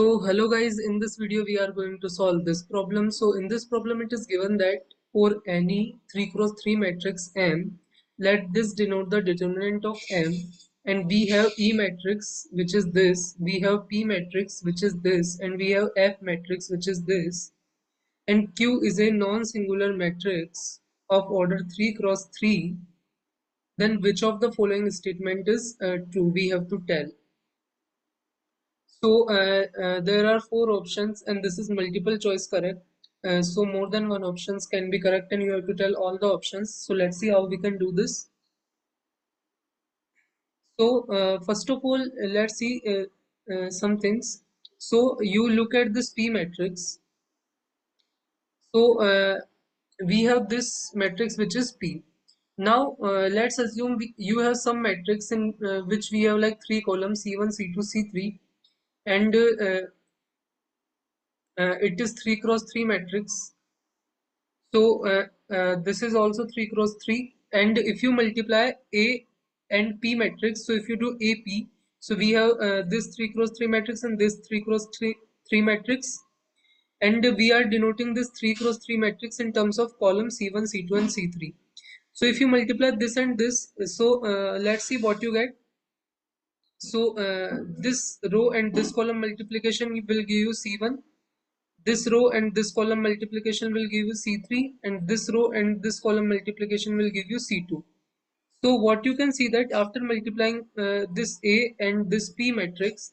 So hello guys, in this video we are going to solve this problem. So in this problem it is given that for any 3 cross 3 matrix M, let this denote the determinant of M, and we have E matrix which is this, we have P matrix which is this, and we have F matrix which is this, and Q is a non-singular matrix of order 3 cross 3, then which of the following statement is true? We have to tell. So there are four options and this is multiple choice correct. So more than one options can be correct and you have to tell all the options. So let's see how we can do this. So first of all, let's see some things. So you look at this P matrix. So we have this matrix which is P. Now let's assume you have some matrix in which we have like three columns C1, C2, C3, and it is 3 cross 3 matrix. So this is also 3 cross 3, and if you multiply A and P matrix, so if you do AP, so we have this 3 cross 3 matrix and this 3 cross 3 matrix, and we are denoting this 3 cross 3 matrix in terms of column C1, C2 and C3. So if you multiply this and this, so let's see what you get. So this row and this column multiplication will give you C1, this row and this column multiplication will give you C3, and this row and this column multiplication will give you C2. So what you can see that after multiplying this A and this P matrix,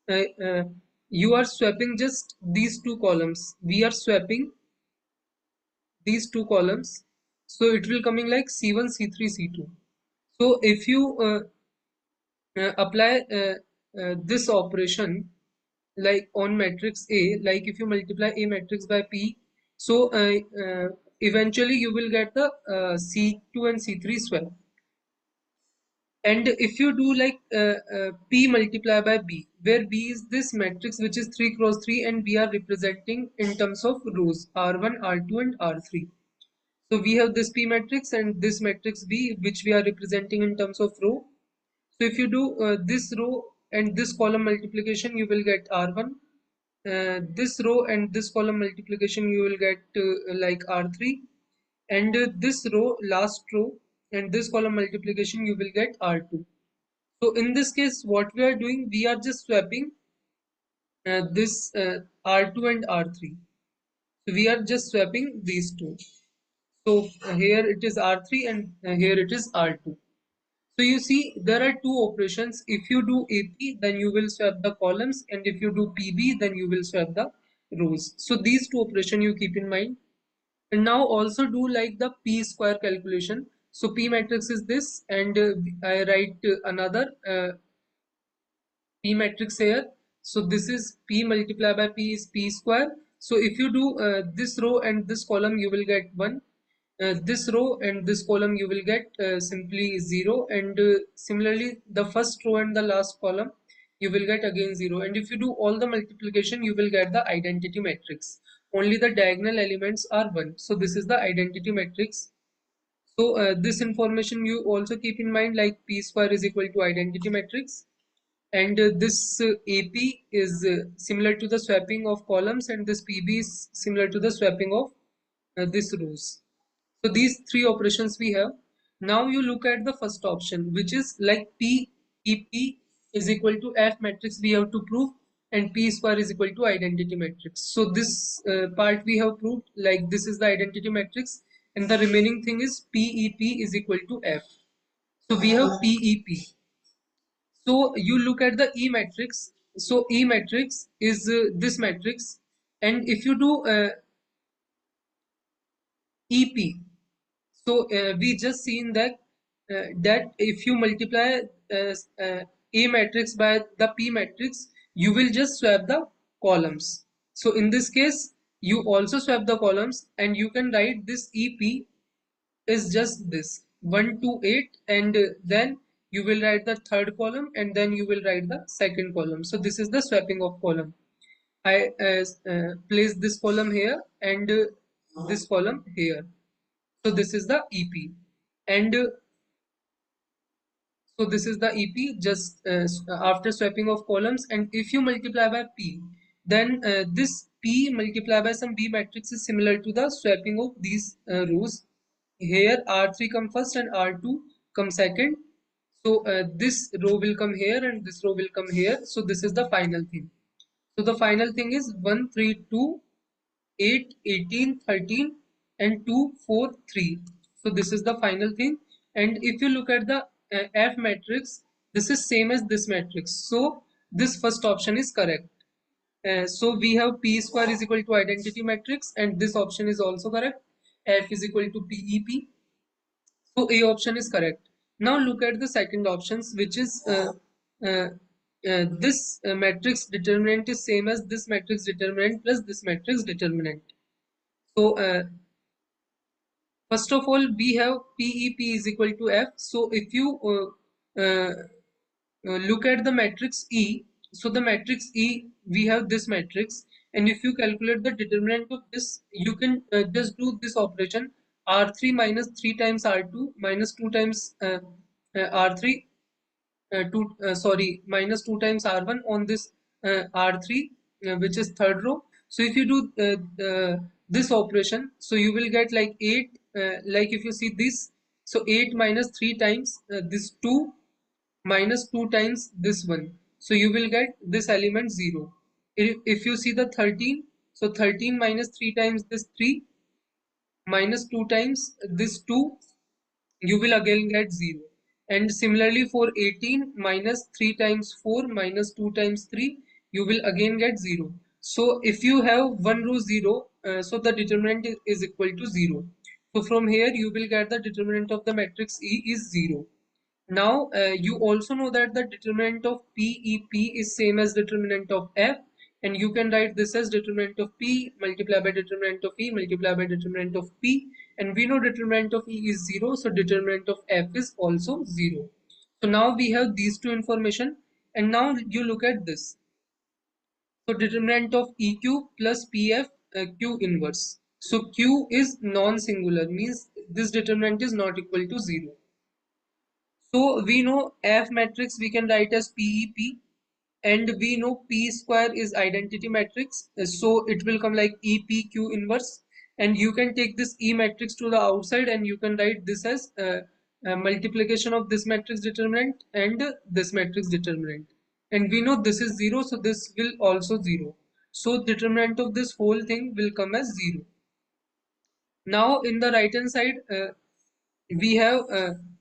uh, uh, you are swapping just these two columns. We are swapping these two columns. So it will coming like C1, C3, C2. So if you apply this operation like on matrix A, like if you multiply A matrix by P, so eventually you will get the C2 and C3 swap. And if you do like P multiply by B, where B is this matrix which is 3 cross 3 and we are representing in terms of rows R1, R2 and R3. So we have this P matrix and this matrix B which we are representing in terms of row. So if you do this row and this column multiplication, you will get R1. This row and this column multiplication, you will get like R3. And this row, last row, and this column multiplication, you will get R2. So in this case, what we are doing, we are just swapping this R2 and R3. So we are just swapping these two. So here it is R3 and here it is R2. So you see there are two operations. If you do AP, then you will swap the columns, and if you do PB, then you will swap the rows. So these two operations you keep in mind. And now also do like the P square calculation. So P matrix is this, and I write another P matrix here. So this is P multiplied by P is P square. So if you do this row and this column, you will get 1. This row and this column you will get simply 0, and similarly the first row and the last column you will get again 0, and if you do all the multiplication you will get the identity matrix. Only the diagonal elements are 1, so this is the identity matrix. So this information you also keep in mind, like P square is equal to identity matrix, and this AP is similar to the swapping of columns, and this PB is similar to the swapping of this rows. So these three operations we have. Now you look at the first option, which is like P EP is equal to F matrix we have to prove, and P square is equal to identity matrix. So this part we have proved, like this is the identity matrix, and the remaining thing is PEP is equal to F. So we have PEP. So you look at the E matrix. So E matrix is this matrix, and if you do EP, so we just seen that if you multiply A matrix by the P matrix, you will just swap the columns. So in this case, you also swap the columns, and you can write this EP is just this 1 to 8, and then you will write the third column, and then you will write the second column. So this is the swapping of column. I place this column here and this column here. So this is the EP, and so this is the EP just after swapping of columns, and if you multiply by P, then this P multiplied by some B matrix is similar to the swapping of these rows. Here R3 come first and R2 come second. So this row will come here and this row will come here. So this is the final thing. So the final thing is 1, 3, 2, 8, 18, 13 and 2, 4, 3. So this is the final thing. And if you look at the F matrix, this is same as this matrix. So this first option is correct. So we have P square is equal to identity matrix and this option is also correct. F is equal to PEP. So A option is correct. Now look at the second options, which is uh, this matrix determinant is same as this matrix determinant plus this matrix determinant. So first of all, we have PEP is equal to F. So if you look at the matrix E, so the matrix E, we have this matrix, and if you calculate the determinant of this, you can just do this operation R3 minus 3 times R2 minus 2 times R3 sorry, minus 2 times R1 on this R3, which is third row. So if you do this operation, so you will get like 8, like if you see this, so 8 minus 3 times this 2 minus 2 times this one. So you will get this element 0. If you see the 13, so 13 minus 3 times this 3 minus 2 times this 2, you will again get 0. And similarly for 18 minus 3 times 4 minus 2 times 3, you will again get 0. So if you have one row 0, so the determinant is equal to 0. So from here you will get the determinant of the matrix E is 0. Now you also know that the determinant of PEP is same as determinant of F, and you can write this as determinant of P multiplied by determinant of E multiplied by determinant of P, and we know determinant of E is 0, so determinant of F is also 0. So now we have these two information, and now you look at this. So determinant of EQ plus PF Q inverse. So Q is non-singular, means this determinant is not equal to 0. So we know F matrix we can write as PEP, and we know P square is identity matrix. So it will come like EPQ inverse, and you can take this E matrix to the outside and you can write this as multiplication of this matrix determinant and this matrix determinant. And we know this is 0, so this will also 0. So determinant of this whole thing will come as 0. Now in the right hand side, we have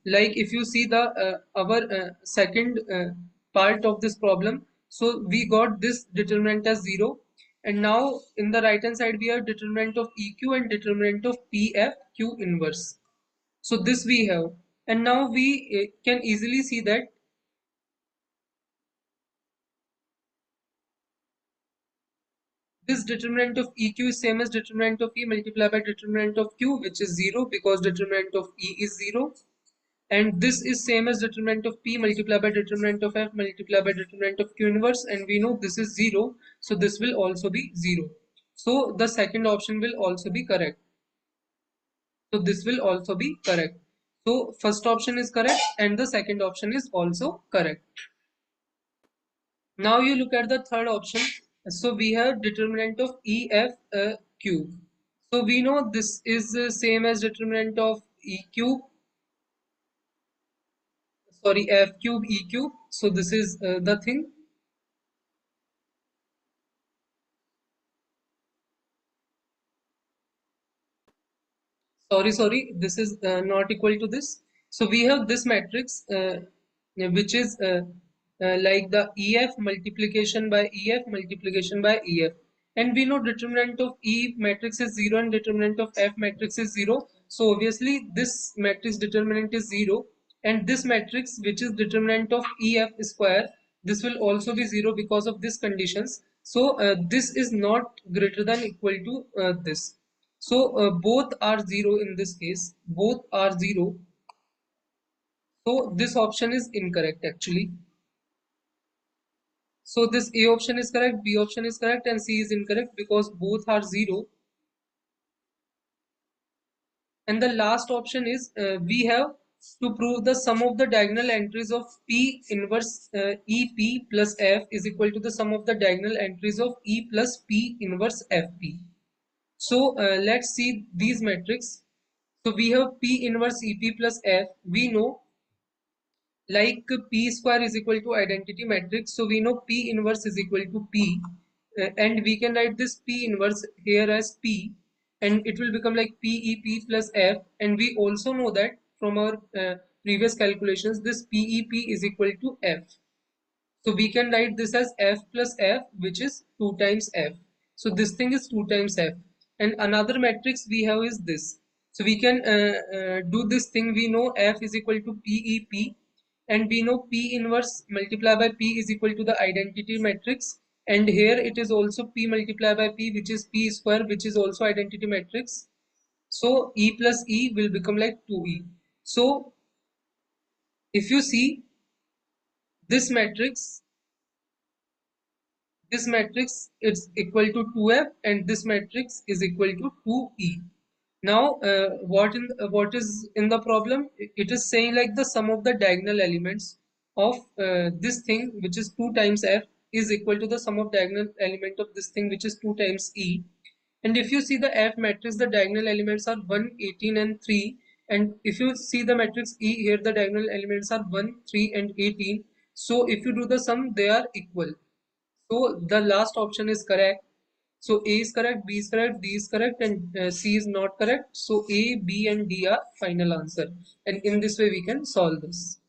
like if you see the our second part of this problem, so we got this determinant as 0, and now in the right hand side we have determinant of EQ and determinant of PFQ inverse. So this we have, and now we can easily see that this determinant of EQ is same as determinant of E multiplied by determinant of Q, which is 0 because determinant of E is 0. And this is same as determinant of P multiplied by determinant of F multiplied by determinant of Q inverse, and we know this is 0, so this will also be 0. So the second option will also be correct. So this will also be correct. So first option is correct and the second option is also correct. Now you look at the third option. So we have determinant of EF So we know this is the same as determinant of EQ, sorry, F cube EQ. So this is the thing. Sorry, this is not equal to this. So we have this matrix which is like the EF multiplication by EF multiplication by EF, and we know determinant of E matrix is 0 and determinant of F matrix is 0. So obviously this matrix determinant is 0, and this matrix which is determinant of EF square, this will also be 0 because of this conditions. So this is not greater than equal to this. So both are 0 in this case, both are 0. So this option is incorrect actually. So this A option is correct, B option is correct, and C is incorrect because both are 0. And the last option is we have to prove the sum of the diagonal entries of P inverse EP plus F is equal to the sum of the diagonal entries of E plus P inverse FP. So let's see these metrics. So we have P inverse EP plus F. We know like P square is equal to identity matrix. So we know P inverse is equal to P, and we can write this P inverse here as P, and it will become like PEP plus F. And we also know that from our previous calculations, this PEP is equal to F. So we can write this as F plus F, which is 2 times F. So this thing is 2 times F. And another matrix we have is this. So we can do this thing. We know F is equal to PEP, and we know P inverse multiplied by P is equal to the identity matrix. And here it is also P multiplied by P, which is P square, which is also identity matrix. So E plus E will become like 2E. So if you see this matrix, this matrix is equal to 2F, and this matrix is equal to 2E. Now what is in the problem? It is saying like the sum of the diagonal elements of this thing, which is 2 times F, is equal to the sum of diagonal element of this thing, which is 2 times E. And if you see the F matrix, the diagonal elements are 1, 18 and 3. And if you see the matrix E here, the diagonal elements are 1, 3 and 18. So if you do the sum, they are equal. So the last option is correct. So A is correct, B is correct, D is correct, and C is not correct. So A, B, and D are final answer. And in this way, we can solve this.